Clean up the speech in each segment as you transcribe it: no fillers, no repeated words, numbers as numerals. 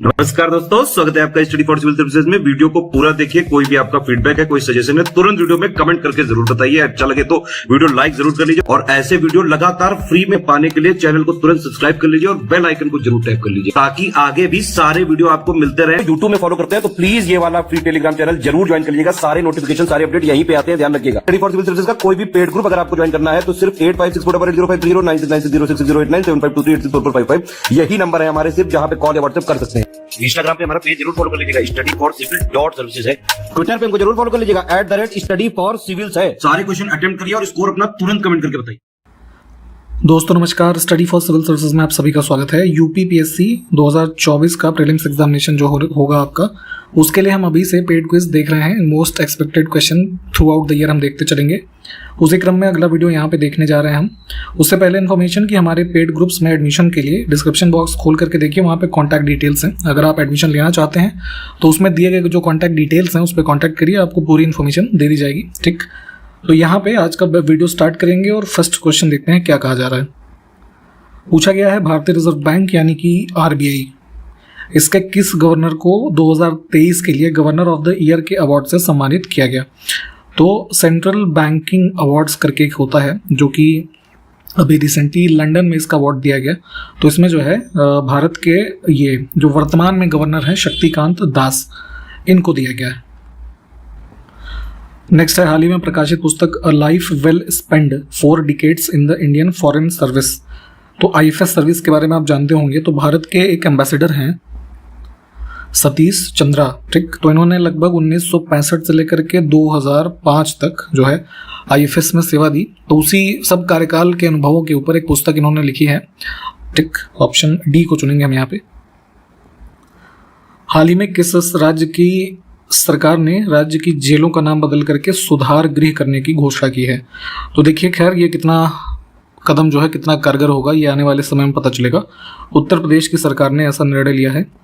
नमस्कार दोस्तों, स्वागत है आपका स्टडी फॉर सिविल सर्विसेज में। वीडियो को पूरा देखिए। कोई भी आपका फीडबैक है, कोई सजेशन है, तुरंत वीडियो में कमेंट करके जरूर बताइए। अच्छा लगे तो वीडियो लाइक जरूर कर लीजिए और ऐसे वीडियो लगातार फ्री में पाने के लिए चैनल को तुरंत सब्सक्राइब कर लीजिए और बेल आइकन को जरूर टैप कर लीजिए ताकि आगे भी सारे वीडियो आपको मिलते रहे। यूट्यूब में फॉलो करते हैं तो प्लीज ये वाला फ्री टेलीग्राम चैनल जरूर ज्वाइन कर लीजिएगा। सारे नोटिफिकेशन, सारे अपडेट यहीं पे आते हैं, ध्यान रखिएगा। स्टडी फॉर सिविल सर्विसेज का कोई भी पेड ग्रुप अगर आपको ज्वाइन करना है तो सिर्फ 8564805309696086089482360455 यही नंबर है हमारे, सिर्फ जहां पे कॉल या व्हाट्सएप कर सकते हैं। इंस्टाग्राम पे हमारा पेज जरूर फॉलो कर लीजिएगा, स्टडी फॉर सिविल .सर्विसेज है। ट्विटर पे हमको जरूर फॉलो कर लीजिएगा, @study for civils है। सारे क्वेश्चन अटेम्प्ट करिए और स्कोर अपना तुरंत कमेंट करके बताइए। दोस्तों नमस्कार, स्टडी फॉर सिविल सर्विसेज में आप सभी का स्वागत है। यूपीपीएससी 2024 का प्रीलिम्स एग्जामिनेशन जो होगा आपका, उसके लिए हम अभी से पेड क्विज देख रहे हैं। Most expected question through out the year हम देखते चलेंगे। उसी क्रम में अगला वीडियो यहाँ पे देखने जा रहे हैं हम। उससे पहले इन्फॉर्मेशन कि हमारे पेड ग्रुप्स में एडमिशन के लिए डिस्क्रिप्शन बॉक्स खोल करके देखिए, वहाँ पे कॉन्टैक्ट डिटेल्स हैं। अगर आप एडमिशन लेना चाहते हैं तो उसमें दिए गए जो कॉन्टैक्ट डिटेल्स हैं उस पर कॉन्टैक्ट करिए, आपको पूरी इन्फॉर्मेशन दे दी जाएगी। ठीक, तो यहाँ पे आज का वीडियो स्टार्ट करेंगे और फर्स्ट क्वेश्चन देखते हैं क्या कहा जा रहा है। पूछा गया है भारतीय रिजर्व बैंक यानी कि आरबीआई, इसके किस गवर्नर को 2023 के लिए गवर्नर ऑफ द ईयर के अवार्ड से सम्मानित किया गया। तो सेंट्रल बैंकिंग अवार्ड्स करके एक होता है जो कि अभी रिसेंटली लंदन में इसका अवार्ड दिया गया। तो इसमें जो है भारत के ये जो वर्तमान में गवर्नर हैं शक्तिकांत दास, इनको दिया गया है। नेक्स्ट है हाल ही में प्रकाशित पुस्तक a life well spend 4 decades in the Indian foreign service. तो आईएफएस सर्विस के बारे में आप जानते होंगे। तो भारत के एक एम्बेसडर हैं सतीश चंद्रा, ठीक। तो इन्होंने लगभग 1965 से लेकर के 2005 तक जो है आईएफएस में सेवा दी। तो उसी सब कार्यकाल के अनुभवों के ऊपर एक पुस्तक इन्होंने लिखी है, ठीक। ऑप्शन डी को चुनेंगे हम यहाँ पे। हाल ही में किस राज्य की सरकार ने राज्य की जेलों का नाम बदल करके सुधार गृह करने की घोषणा की है। तो देखिए खैर ये कितना कदम जो है कितना कारगर होगा ये आने वाले समय में पता चलेगा। उत्तर प्रदेश की सरकार ने ऐसा निर्णय लिया है।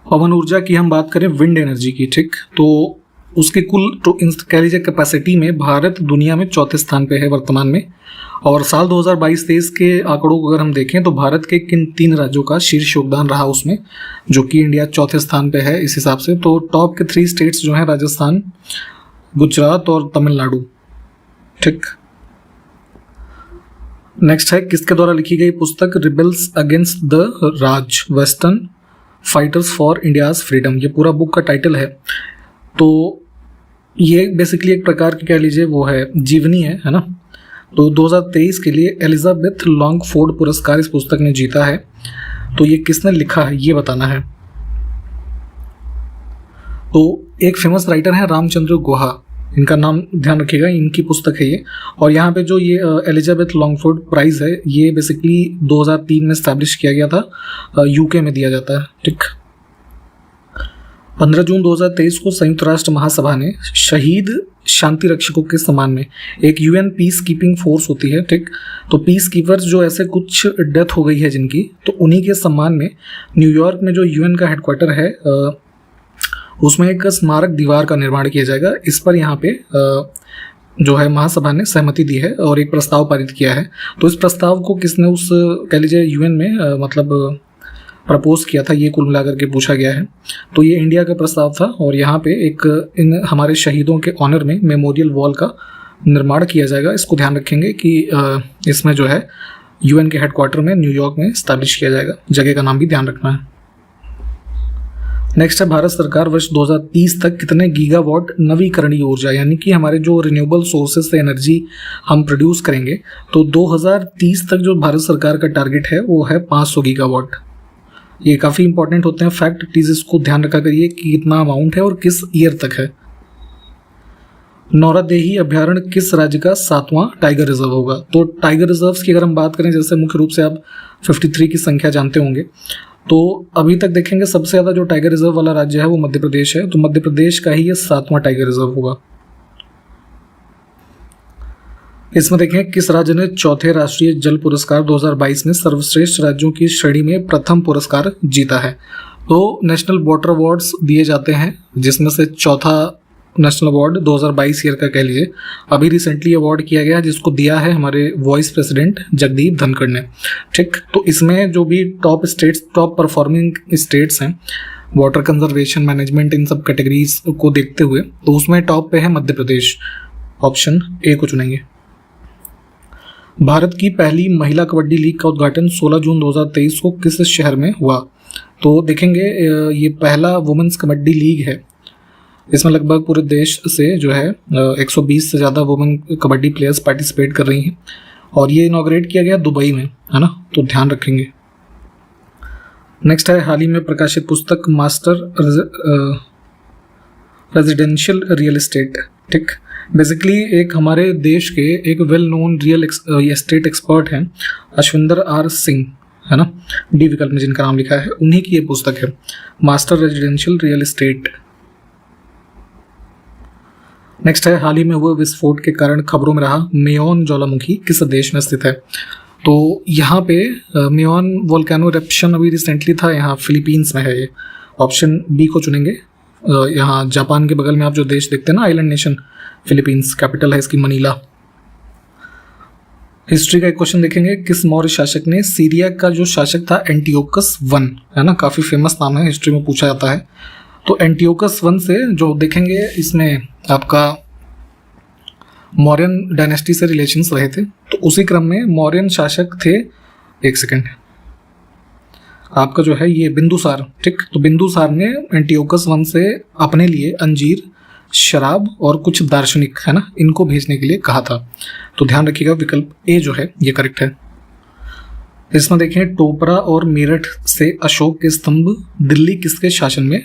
पवन ऊर्जा की हम बात करें, विंड एनर्जी की, ठीक। तो उसकी कुल तो कह लीजिए कैपेसिटी में भारत दुनिया में 4थे स्थान पे है वर्तमान में। और साल 2022-23 के आंकड़ों को अगर हम देखें तो भारत के किन 3 राज्यों का शीर्ष योगदान रहा उसमें, जो कि इंडिया 4थे स्थान पे है इस हिसाब से। तो टॉप के 3 स्टेट्स जो हैं राजस्थान, गुजरात और तमिलनाडु, ठीक। नेक्स्ट है किसके द्वारा लिखी गई पुस्तक rebels against the Raj, western fighters for India's freedom. ये पूरा बुक का टाइटल है। तो ये बेसिकली एक प्रकार की कह लीजिए वो है जीवनी है ना। तो 2023 के लिए एलिजाबेथ लॉन्गफोर्ड पुरस्कार इस पुस्तक ने जीता है। तो ये किसने लिखा है ये बताना है। तो एक फेमस राइटर है रामचंद्र गुहा, इनका नाम ध्यान रखिएगा, इनकी पुस्तक है ये। और यहाँ पे जो ये एलिजाबेथ लॉन्गफोर्ड प्राइज़ है ये बेसिकली 2003 में स्टैब्लिश किया गया था, यूके में दिया जाता है, ठीक। 15 जून 2023 को संयुक्त राष्ट्र महासभा ने शहीद शांति रक्षकों के सम्मान में एक यूएन पीस कीपिंग फोर्स होती है, ठीक। तो पीस कीपर्स जो ऐसे कुछ डेथ हो गई है जिनकी, तो उन्हीं के सम्मान में न्यूयॉर्क में जो यूएन का हेडक्वार्टर है उसमें एक स्मारक दीवार का निर्माण किया जाएगा। इस पर यहाँ पे जो है महासभा ने सहमति दी है और एक प्रस्ताव पारित किया है। तो इस प्रस्ताव को किसने उस कह लीजिए यूएन में मतलब प्रपोज किया था, ये कुल मिलाकर के पूछा गया है। तो ये इंडिया का प्रस्ताव था और यहाँ पे एक इन हमारे शहीदों के ऑनर में मेमोरियल वॉल का निर्माण किया जाएगा। इसको ध्यान रखेंगे कि इसमें जो है यूएन के हेडक्वार्टर में न्यूयॉर्क में स्टैब्लिश किया जाएगा। जगह का नाम भी ध्यान रखना है। नेक्स्ट है भारत सरकार वर्ष 2030 तक कितने गीगावाट नवीकरणीय ऊर्जा यानी कि हमारे जो रिन्यूएबल सोर्सेज से एनर्जी हम प्रोड्यूस करेंगे। तो 2030 तक जो भारत सरकार का टारगेट है वो है 500 गीगावाट। ये काफ़ी इंपॉर्टेंट होते हैं फैक्ट, प्लीज इसको ध्यान रखा करिए कि कितना अमाउंट है और किस ईयर तक है। नौरादेही अभ्यारण्य किस राज्य का 7वां टाइगर रिजर्व होगा। तो टाइगर रिजर्व्स की अगर हम बात करें, जैसे मुख्य रूप से आप 53 की संख्या जानते होंगे, तो अभी तक देखेंगे सबसे ज़्यादा जो टाइगर रिजर्व वाला राज्य है वो मध्य प्रदेश है। तो मध्य प्रदेश का ही ये 7वां टाइगर रिजर्व होगा। इसमें देखें किस राज्य ने 4थे राष्ट्रीय जल पुरस्कार 2022 में सर्वश्रेष्ठ राज्यों की श्रेणी में प्रथम पुरस्कार जीता है। तो नेशनल वाटर अवार्ड्स दिए जाते हैं जिसमें से चौथा नेशनल अवार्ड 2022 ईयर का कह लीजिए, अभी रिसेंटली अवार्ड किया गया जिसको दिया है हमारे वाइस प्रेसिडेंट जगदीप धनखड़ ने। ठीक, तो इसमें जो भी top states, top performing states हैं वाटर कंजर्वेशन, मैनेजमेंट, इन सब कैटेगरीज को देखते हुए, तो उसमें टॉप पे है मध्य प्रदेश। ऑप्शन ए को चुनेंगे। भारत की पहली महिला कबड्डी लीग का उद्घाटन 16 जून 2023 को किस शहर में हुआ? तो देखेंगे ये पहला वुमेन्स कबड्डी लीग है। इसमें लगभग पूरे देश से जो है 120 से ज़्यादा वुमेन कबड्डी प्लेयर्स पार्टिसिपेट कर रही हैं और ये इनॉग्रेट किया गया दुबई में, है ना, तो ध्यान रखेंगे। नेक्स्ट है हाल ही में प्रकाशित पुस्तक मास्टर रेजिडेंशियल रियल एस्टेट। ठीक, बेसिकली एक हमारे देश के एक well known real estate expert हैं अश्विंदर आर सिंह, है ना, डी विकल्प में जिनका नाम लिखा है, उन्हीं की ये पुस्तक है master residential real estate. Next है हाल ही में हुए विस्फोट के कारण खबरों में रहा मेयोन ज्वालामुखी किस देश में स्थित है? तो यहाँ पे मेयोन वोल्केनो इरप्शन अभी रिसेंटली था, यहाँ फिलीपींस में है ये। ऑप्शन बी को चुनेंगे। यहाँ जापान के बगल में आप जो देश देखते हैं ना, आइलैंड नेशन फिलीपींस, कैपिटल है इसकी मनीला। हिस्ट्री का एक क्वेश्चन देखेंगे, किस मौर्य शासक ने सीरिया का जो शासक था एंटियोकस वन, है ना, काफ़ी फेमस नाम है, हिस्ट्री में पूछा जाता है। तो एंटियोकस वन से जो देखेंगे इसमें आपका मौर्यन डायनेस्टी से रिलेशंस रहे थे, तो उसी क्रम में मौर्यन शासक थे, एक सेकेंड, आपका जो है ये बिंदुसार। ठीक, तो बिंदुसार ने एंटियोकस वन से अपने लिए अंजीर, शराब और कुछ दार्शनिक, है ना, इनको भेजने के लिए कहा था। तो ध्यान रखिएगा विकल्प ए जो है ये करेक्ट है। इसमें देखें टोपरा और मेरठ से अशोक के स्तंभ दिल्ली किसके शासन में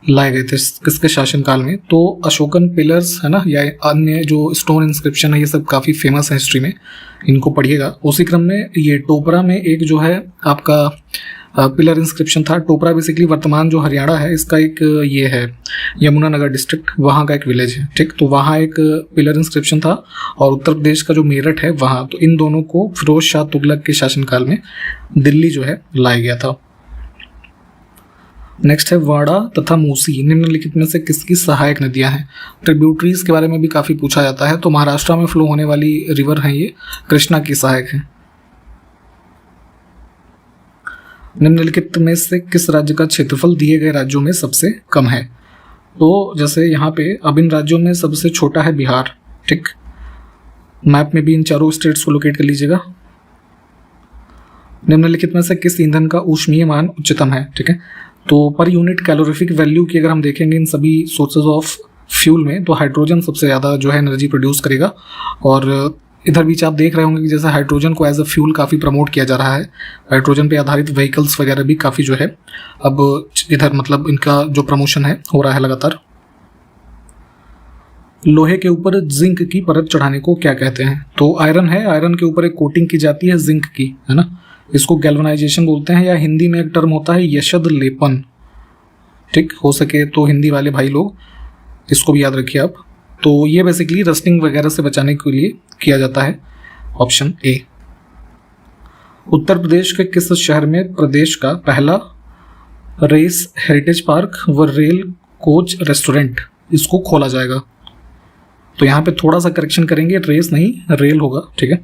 लाए गए थे, किसके शासनकाल में? तो अशोकन पिलर्स, है ना, या अन्य जो स्टोन इंस्क्रिप्शन है ये सब काफ़ी फेमस है हिस्ट्री में, इनको पढ़िएगा। उसी क्रम में ये टोपरा में एक जो है आपका पिलर इंस्क्रिप्शन था। टोपरा बेसिकली वर्तमान जो हरियाणा है इसका एक ये है यमुनानगर डिस्ट्रिक्ट, वहाँ का एक विलेज है। ठीक, तो वहाँ एक पिलर इंस्क्रिप्शन था और उत्तर प्रदेश का जो मेरठ है वहाँ, तो इन दोनों को फिरोज शाह तुगलक के शासनकाल में दिल्ली जो है लाया गया था। नेक्स्ट है वाड़ा तथा मूसी निम्नलिखित में से किसकी सहायक नदियां हैं? ट्रिब्यूटरीज के बारे में भी काफ़ी पूछा जाता है, तो महाराष्ट्र में फ्लो होने वाली रिवर हैं ये, कृष्णा की सहायक है। निम्नलिखित में से किस राज्य का क्षेत्रफल दिए गए राज्यों में सबसे कम है? तो जैसे यहाँ पे अब इन राज्यों में सबसे छोटा है बिहार। ठीक, मैप में भी इन चारों स्टेट्स को लोकेट कर लीजिएगा। निम्नलिखित में से किस ईंधन का ऊष्मीय मान उच्चतम है? ठीक है, तो पर यूनिट कैलोरीफिक वैल्यू की अगर हम देखेंगे इन सभी सोर्सेज ऑफ फ्यूल में, तो हाइड्रोजन सबसे ज़्यादा जो है एनर्जी प्रोड्यूस करेगा। और इधर बीच आप देख रहे होंगे कि जैसे हाइड्रोजन को एज अ फ्यूल काफ़ी प्रमोट किया जा रहा है, हाइड्रोजन पे आधारित व्हीकल्स वगैरह भी काफ़ी जो है अब इधर मतलब इनका जो प्रमोशन है हो रहा है लगातार। लोहे के ऊपर जिंक की परत चढ़ाने को क्या कहते हैं? तो आयरन है, आयरन के ऊपर एक कोटिंग की जाती है जिंक की, है ना, इसको गैल्वनाइजेशन बोलते हैं, या हिंदी में एक टर्म होता है यशद लेपन। ठीक, हो सके तो हिंदी वाले भाई लोग इसको भी याद रखिए आप। तो ये बेसिकली रस्टिंग वगैरह से बचाने के लिए किया जाता है। Option A. उत्तर प्रदेश के किस शहर में प्रदेश का पहला रेस हेरिटेज पार्क व रेल कोच रेस्टोरेंट इसको खोला जाएगा? तो यहाँ पे थोड़ा सा करेक्शन करेंगे, रेस नहीं रेल होगा। ठीक है,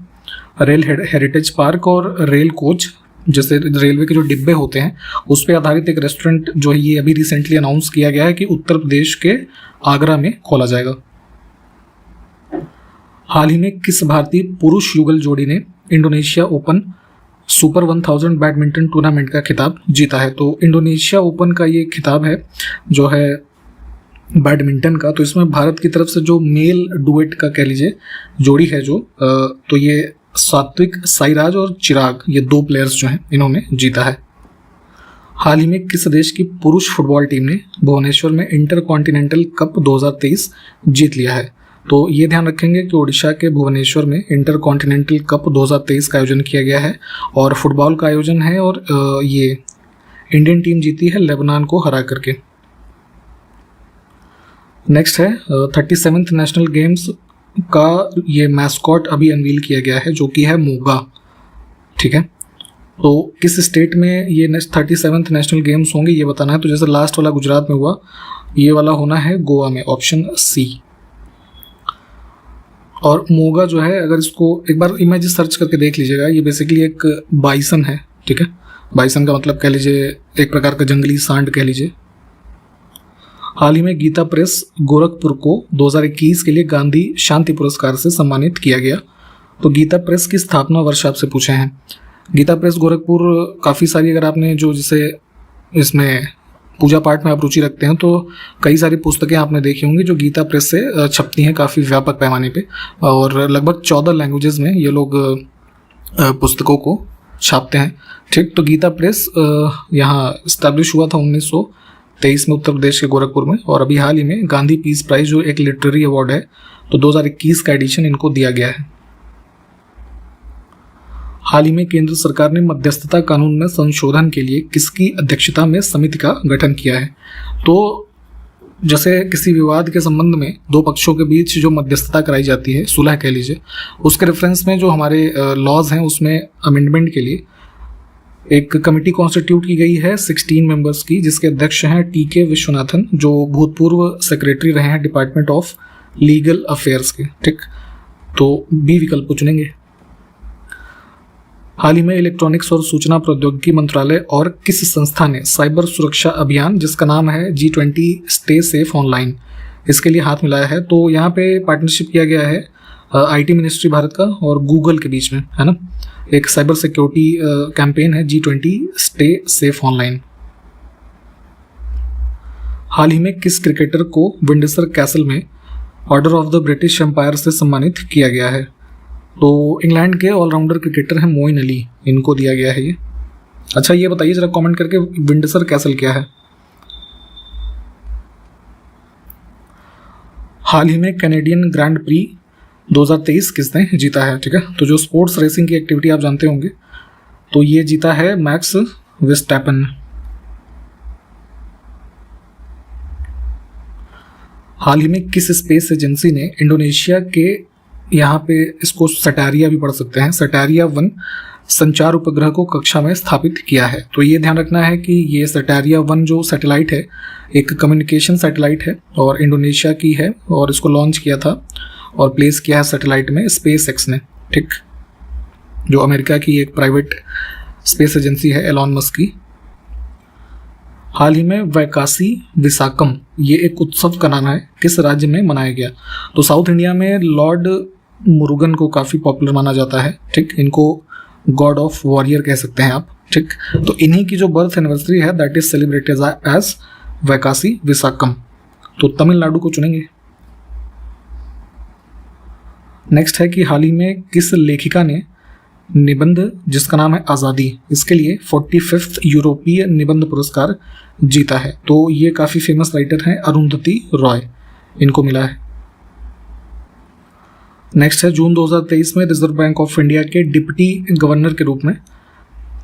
रेल हेरिटेज पार्क और रेल कोच, जैसे रेलवे के जो डिब्बे होते हैं उस पर आधारित एक रेस्टोरेंट जो है ये अभी रिसेंटली अनाउंस किया गया है कि उत्तर प्रदेश के आगरा में खोला जाएगा। हाल ही में किस भारतीय पुरुष युगल जोड़ी ने Indonesia open super 1000 badminton tournament का खिताब जीता है? तो इंडोनेशिया ओपन का ये खिताब है जो है बैडमिंटन का, तो इसमें भारत की तरफ से जो मेल डुएट का कह लीजिए जोड़ी है जो तो ये सात्विक साईराज और चिराग, ये दो प्लेयर्स जो हैं इन्होंने जीता है। हाल ही में किस देश की पुरुष फुटबॉल टीम ने भुवनेश्वर में इंटर कॉन्टिनेंटल कप 2023 जीत लिया है? तो ये ध्यान रखेंगे कि ओडिशा के भुवनेश्वर में इंटर कॉन्टिनेंटल कप 2023 का आयोजन किया गया है और फुटबॉल का आयोजन है, और ये इंडियन टीम जीती है लेबनान को हरा करके। नेक्स्ट है 37th नेशनल गेम्स का ये मैस्कॉट अभी अनवील किया गया है जो कि है मोगा। ठीक है, तो किस स्टेट में ये 37th नेशनल गेम्स होंगे ये बताना है। तो जैसे लास्ट वाला गुजरात में हुआ, ये वाला होना है गोवा में, ऑप्शन सी। और मोगा जो है, अगर इसको एक बार इमेज सर्च करके देख लीजिएगा, ये बेसिकली एक बाइसन है, ठीक है। बाइसन का मतलब कह लीजिए एक प्रकार का जंगली सांड कह लीजिए। हाल ही में गीता प्रेस गोरखपुर को 2021 के लिए गांधी शांति पुरस्कार से सम्मानित किया गया। तो गीता प्रेस की स्थापना वर्ष आपसे पूछे हैं। गीता प्रेस गोरखपुर काफ़ी सारी, अगर आपने जो जिसे इसमें पूजा पाठ में आप रुचि रखते हैं तो कई सारी पुस्तकें आपने देखी होंगी जो गीता प्रेस से छपती हैं काफ़ी व्यापक पैमाने पे, और लगभग 14 लैंग्वेजेस में ये लोग पुस्तकों को छापते हैं, ठीक। तो गीता प्रेस यहाँ इस्टेब्लिश हुआ था 1923 में उत्तर प्रदेश के गोरखपुर में, और अभी हाल ही में गांधी पीस प्राइज जो एक लिटरेरी अवार्ड है, तो 2021 का एडिशन इनको दिया गया है। हाल ही में केंद्र सरकार ने मध्यस्थता कानून में संशोधन के लिए किसकी अध्यक्षता में समिति का गठन किया है? तो जैसे किसी विवाद के संबंध में दो पक्षों के बीच जो मध्यस्थता कराई जाती है, सुलह कह लीजिए, उसके रेफरेंस में जो हमारे लॉज हैं उसमें अमेंडमेंट के लिए एक कमेटी कॉन्स्टिट्यूट की गई है 16 मेंबर्स की, जिसके अध्यक्ष हैं टी.के. विश्वनाथन, जो भूतपूर्व सेक्रेटरी रहे हैं डिपार्टमेंट ऑफ लीगल अफेयर्स के, ठीक। तो बी विकल्प को चुनेंगे। हाल ही में इलेक्ट्रॉनिक्स और सूचना प्रौद्योगिकी मंत्रालय और किस संस्था ने साइबर सुरक्षा अभियान, जिसका नाम है G20 स्टे सेफ ऑनलाइन, इसके लिए हाथ मिलाया है? तो यहाँ पे पार्टनरशिप किया गया है IT मिनिस्ट्री भारत का और गूगल के बीच में, है ना। एक साइबर सिक्योरिटी कैंपेन है G20 स्टे सेफ ऑनलाइन। हाल ही में किस क्रिकेटर को विंडसर कैसल में Order of the British Empire से सम्मानित किया गया है? तो इंग्लैंड के ऑलराउंडर क्रिकेटर हैं मोइन अली, इनको दिया गया है ये। अच्छा, ये बताइए जरा कमेंट करके विंडसर कैसल क्या है? हाल ही में कैनेडियन ग्रैंड प्री 2023 किसने जीता है? ठीक है, तो जो स्पोर्ट्स रेसिंग की एक्टिविटी आप जानते होंगे, तो ये जीता है मैक्स विस्टैपन। हाल ही में किस स्पेस एजेंसी ने इंडोनेशिया के, यहाँ पे इसको सटारिया भी पढ़ सकते हैं, सटारिया 1 संचार उपग्रह को कक्षा में स्थापित किया है? तो ये ध्यान रखना है कि ये सटारिया 1 जो सैटेलाइट है एक कम्युनिकेशन सैटेलाइट है और इंडोनेशिया की है, और इसको लॉन्च किया था और प्लेस किया है सैटेलाइट में स्पेस एक्स ने, ठीक, जो अमेरिका की एक प्राइवेट स्पेस एजेंसी है एलॉन मस्क की। हाल ही में वैकासी विसाकम, ये एक उत्सव का नाम है, किस राज्य में मनाया गया? तो साउथ इंडिया में लॉर्ड मुरुगन को काफ़ी पॉपुलर माना जाता है, ठीक, इनको गॉड ऑफ वॉरियर कह सकते हैं आप, ठीक। तो इन्हीं की जो बर्थ एनिवर्सरी है दैट इज सेलिब्रेटेड एज वैकासी विसाकम, तो तमिलनाडु को चुनेंगे। नेक्स्ट है कि हाल ही में किस लेखिका ने निबंध जिसका नाम है आज़ादी, इसके लिए 45th यूरोपीय निबंध पुरस्कार जीता है? तो ये काफ़ी फेमस राइटर हैं अरुंधति रॉय, इनको मिला है। नेक्स्ट है जून 2023 में रिजर्व बैंक ऑफ इंडिया के डिप्टी गवर्नर के रूप में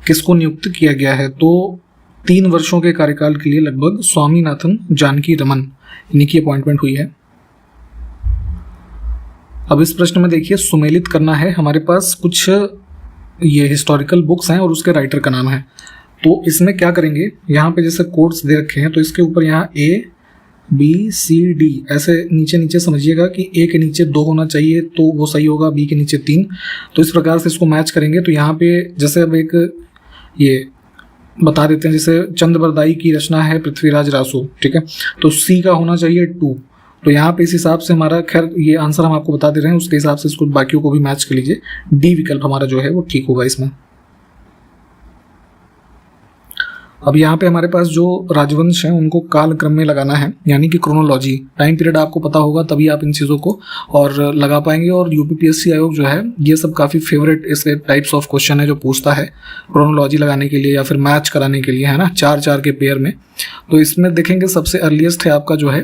किसको नियुक्त किया गया है? तो 3 वर्षों के कार्यकाल के लिए लगभग स्वामीनाथन जानकी रमन, इन्हीं की अपॉइंटमेंट हुई है। अब इस प्रश्न में देखिए, सुमेलित करना है, हमारे पास कुछ ये हिस्टोरिकल बुक्स हैं और उसके राइटर का नाम है। तो इसमें क्या करेंगे, यहाँ पे जैसे कोड्स दे रखे हैं तो इसके ऊपर यहाँ A-B-C-D ऐसे नीचे नीचे समझिएगा कि A के नीचे 2 होना चाहिए तो वो सही होगा, B के नीचे 3, तो इस प्रकार से इसको मैच करेंगे। तो यहाँ पे जैसे अब एक ये बता देते हैं, जैसे चंद्रबरदाई की रचना है पृथ्वीराज रासो, ठीक है, तो C का होना चाहिए 2, तो यहाँ पे इस हिसाब से हमारा, खैर ये आंसर हम आपको बता दे रहे हैं, उसके हिसाब से इसको बाकियों को भी मैच कर लीजिए। डी विकल्प हमारा जो है वो ठीक होगा इसमें। अब यहाँ पे हमारे पास जो राजवंश हैं उनको कालक्रम में लगाना है, यानी कि क्रोनोलॉजी, टाइम पीरियड आपको पता होगा तभी आप इन चीज़ों को और लगा पाएंगे। और यूपीपीएससी आयोग जो है ये सब काफ़ी फेवरेट इसके टाइप्स ऑफ क्वेश्चन है जो पूछता है क्रोनोलॉजी लगाने के लिए या फिर मैच कराने के लिए, है ना, 4-4 के पेयर में। तो इसमें देखेंगे सबसे अर्लीस्ट है आपका जो है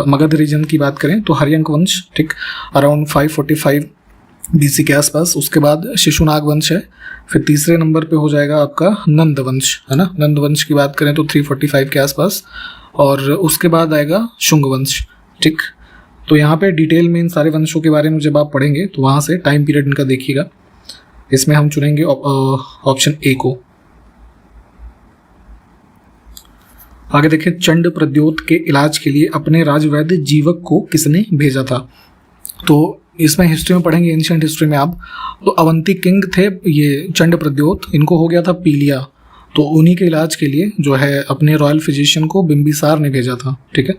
मगध रीजन की बात करें तो हरियंक वंश, ठीक, अराउंड 545 BC के आसपास। उसके बाद शिशुनाग वंश है, फिर तीसरे नंबर पे हो जाएगा आपका नंद वंश, है ना, नंद वंश की बात करें तो 345 के आसपास, और उसके बाद आएगा शुंग वंश, ठीक। तो यहाँ पे डिटेल में इन सारे वंशों के बारे में जब आप पढ़ेंगे तो वहाँ से टाइम पीरियड इनका देखिएगा। इसमें हम चुनेंगे ऑप्शन ए को। आगे देखिए, चंड प्रद्योत के इलाज के लिए अपने राजवैद्य जीवक को किसने भेजा था? तो इसमें हिस्ट्री में पढ़ेंगे, एंशिएंट हिस्ट्री में आप, तो अवंती किंग थे ये चंड प्रद्योत, इनको हो गया था पीलिया, तो उन्हीं के इलाज के लिए जो है अपने रॉयल फिजिशियन को बिंबिसार ने भेजा था। ठीक है,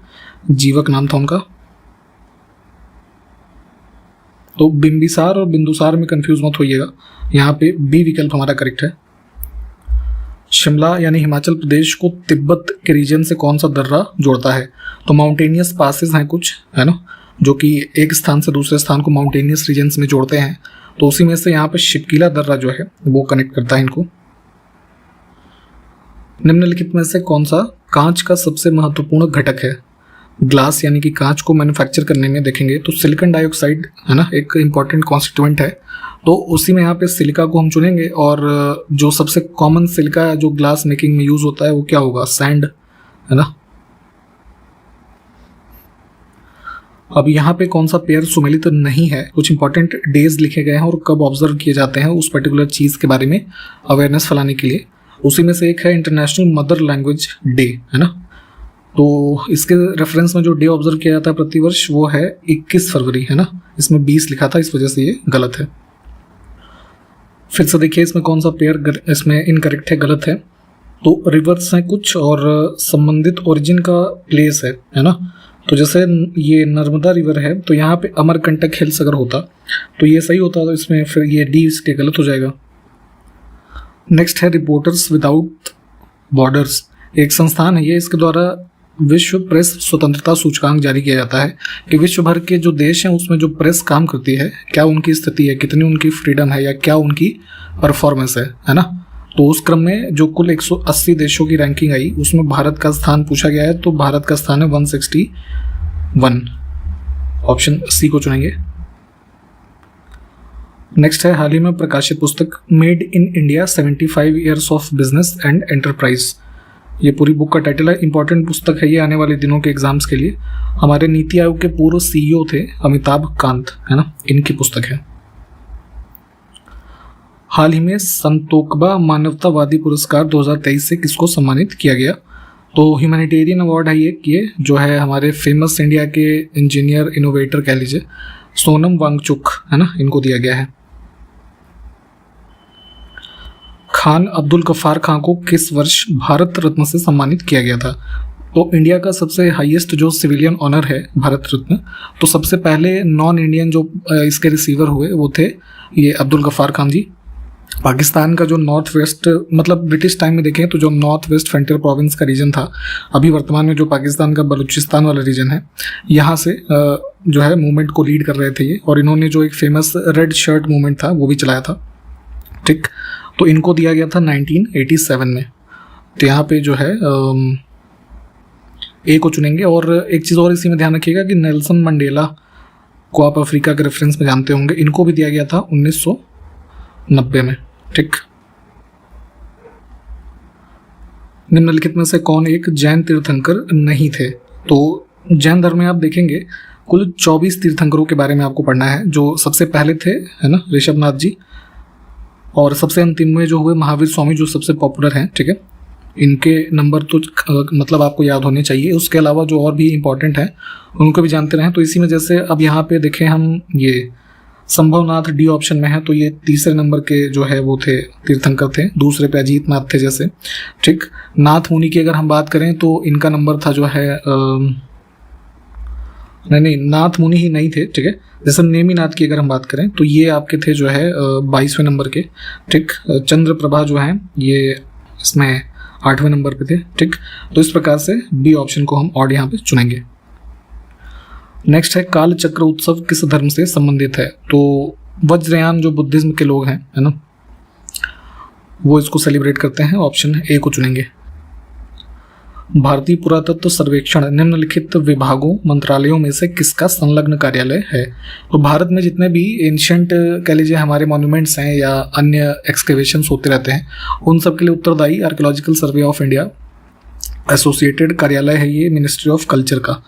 जीवक नाम था उनका। तो बिंबिसार और बिंदुसार में कंफ्यूज मत होइएगा, यहाँ पे बी विकल्प हमारा करेक्ट है। शिमला यानी हिमाचल प्रदेश को तिब्बत के रीजन से कौन सा दर्रा जोड़ता है? तो माउंटेनियस पासेस हैं कुछ, है ना, जो कि एक स्थान से दूसरे स्थान को माउंटेनियस रीजन्स में जोड़ते हैं, तो उसी में से यहाँ पे शिपकीला दर्रा जो है वो कनेक्ट करता है इनको। निम्नलिखित में से कौन सा कांच का सबसे महत्वपूर्ण घटक है? ग्लास यानी कि कांच को मैन्युफैक्चर करने में देखेंगे तो सिलिकॉन डाइऑक्साइड, है ना, एक इंपॉर्टेंट कॉन्स्टिट्यूएंट है, तो उसी में यहाँ पे सिलिका को हम चुनेंगे। और जो सबसे कॉमन सिलिका जो ग्लास मेकिंग में यूज होता है वो क्या होगा? सैंड, है ना। अब यहाँ पे कौन सा पेयर सुमेलित नहीं है? कुछ इंपॉर्टेंट डेज लिखे गए हैं और कब ऑब्जर्व किए जाते हैं उस पर्टिकुलर चीज़ के बारे में अवेयरनेस फैलाने के लिए। उसी में से एक है इंटरनेशनल मदर लैंग्वेज डे, है ना। तो इसके रेफरेंस में जो डे ऑब्जर्व किया जाता है प्रतिवर्ष वो है 21 फरवरी, है ना। इसमें 20 लिखा था, इस वजह से ये गलत है। फिर से देखिए इसमें कौन सा पेयर इसमें इनकरेक्ट है, गलत है। तो रिवर्स हैं कुछ और संबंधित ओरिजिन का प्लेस है ना। तो जैसे ये नर्मदा रिवर है तो यहाँ पे अमरकंटक हिल्स अगर होता तो ये सही होता, तो इसमें फिर ये डी इसके गलत हो जाएगा। नेक्स्ट है रिपोर्टर्स विदाउट बॉर्डर्स, एक संस्थान है ये, इसके द्वारा विश्व प्रेस स्वतंत्रता सूचकांक जारी किया जाता है कि विश्व भर के जो देश हैं उसमें जो प्रेस काम करती है क्या उनकी स्थिति है, कितनी उनकी फ्रीडम है या क्या उनकी परफॉर्मेंस है ना। तो उस क्रम में जो कुल 180 देशों की रैंकिंग आई उसमें भारत का स्थान पूछा गया है, तो भारत का स्थान है 161, ऑप्शन सी को चुनेंगे। नेक्स्ट है हाल ही में प्रकाशित पुस्तक made in India 75 years of business and enterprise, ये पूरी बुक का टाइटल है। इंपॉर्टेंट पुस्तक है ये आने वाले दिनों के एग्जाम्स के लिए। हमारे नीति आयोग के पूर्व सीईओ थे अमिताभ कांत, है ना, इनकी पुस्तक है। हाल ही में संतोकबा मानवतावादी पुरस्कार 2023 से किसको सम्मानित किया गया? तो ह्यूमैनिटेरियन अवार्ड है ये जो है हमारे फेमस इंडिया के इंजीनियर इनोवेटर कह लीजिए सोनम वांगचुक, है ना, इनको दिया गया है। खान अब्दुल गफ्फार खान को किस वर्ष भारत रत्न से सम्मानित किया गया था? तो इंडिया का सबसे हाईएस्ट जो सिविलियन ऑनर है भारत रत्न, तो सबसे पहले नॉन इंडियन जो इसके रिसीवर हुए वो थे ये अब्दुल गफ्फार खान जी। पाकिस्तान का जो नॉर्थ वेस्ट, मतलब ब्रिटिश टाइम में देखें तो जो नॉर्थ वेस्ट फ्रंटियर प्रोविंस का रीजन था, अभी वर्तमान में जो पाकिस्तान का बलूचिस्तान वाला रीजन है, यहाँ से जो है मूवमेंट को लीड कर रहे थे ये, और इन्होंने जो एक फेमस रेड शर्ट मूवमेंट था वो भी चलाया था। ठीक, तो इनको दिया गया था 1987 में। तो यहाँ पे जो है ए को चुनेंगे। और एक चीज़ और इसी में ध्यान रखिएगा कि नेल्सन मंडेला को आप अफ्रीका के रेफरेंस में जानते होंगे, इनको भी दिया गया था 1990 में। ठीक, निम्नलिखित में से कौन एक जैन तीर्थंकर नहीं थे? तो जैन धर्म में आप देखेंगे कुल 24 तीर्थंकरों के बारे में आपको पढ़ना है। जो सबसे पहले थे, है ना, ऋषभनाथ जी, और सबसे अंतिम में जो हुए महावीर स्वामी जो सबसे पॉपुलर हैं। ठीक है, इनके नंबर तो मतलब आपको याद होने चाहिए। उसके अलावा जो और भी इम्पोर्टेंट हैं उनको भी जानते रहें। तो इसी में जैसे अब यहाँ पे देखें हम, ये संभवनाथ डी ऑप्शन में है, तो ये तीसरे नंबर के जो है वो थे तीर्थंकर थे, दूसरे पे अजीत नाथ थे जैसे। ठीक, नाथ मुनि की अगर हम बात करें तो इनका नंबर था जो है नहीं नाथ मुनि ही नहीं थे। ठीक है, जैसे नेमिनाथ की अगर हम बात करें तो ये आपके थे जो है 22वें नंबर के। ठीक, चंद्र प्रभा जो हैं ये इसमें 8वें नंबर पे थे। ठीक, तो इस प्रकार से बी ऑप्शन को हम और यहाँ पे चुनेंगे। नेक्स्ट है काल चक्र उत्सव किस धर्म से संबंधित है? तो वज्रयान जो बुद्धिज्म के लोग हैं, है ना, वो इसको सेलिब्रेट करते हैं। ऑप्शन ए को चुनेंगे। भारतीय पुरातत्व सर्वेक्षण निम्नलिखित विभागों मंत्रालयों में से किसका संलग्न कार्यालय है? तो भारत में जितने भी एंशिएंट कह लीजिए हमारे मॉन्यूमेंट्स हैं या अन्य एक्सकेवेशंस होते रहते हैं, उन सब के लिए उत्तरदायी archaeological survey of India associated कार्यालय है ये मिनिस्ट्री ऑफ कल्चर का।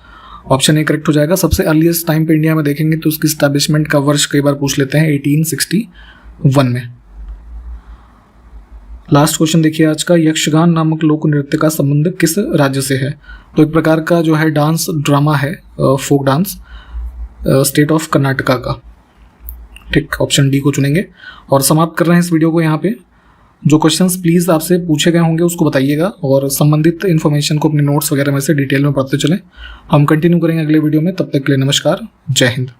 ऑप्शन ए करेक्ट हो जाएगा। सबसे अर्लीस्ट टाइम पे इंडिया में देखेंगे तो उसकी स्टैब्लिशमेंट का वर्ष कई बार पूछ लेते हैं 1861 में। लास्ट क्वेश्चन देखिए आज का, यक्षगान नामक लोक नृत्य का संबंध किस राज्य से है? तो एक प्रकार का जो है डांस ड्रामा है, folk dance, state of Karnataka का। ठीक, ऑप्शन डी को चुनेंगे और समाप्त कर रहे हैं इस वीडियो को यहाँ पे। जो क्वेश्चंस प्लीज़ आपसे पूछे गए होंगे उसको बताइएगा और संबंधित इन्फॉर्मेशन को अपने नोट्स वगैरह में से डिटेल में पढ़ते चलें। हम कंटिन्यू करेंगे अगले वीडियो में, तब तक के लिए नमस्कार, जय हिंद।